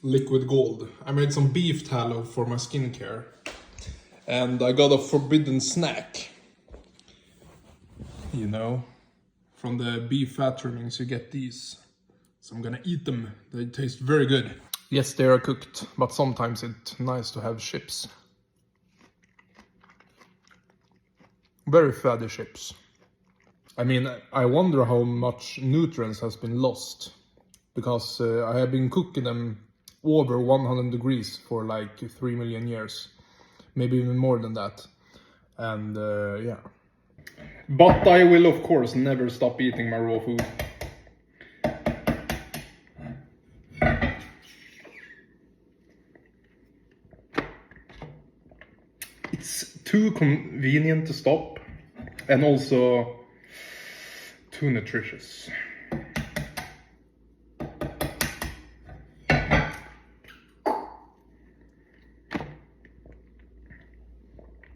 liquid gold. I made some beef tallow for my skincare. And I got a forbidden snack. You know, from the beef fat trimmings you get these. So I'm gonna eat them. They taste very good. Yes, they are cooked, but sometimes it's nice to have chips. Very fatty chips. I mean, I wonder how much nutrients has been lost. Because I have been cooking them over 100 degrees for like 3 million years. Maybe even more than that. And yeah. But I will of course never stop eating my raw food. It's too convenient to stop and also too nutritious.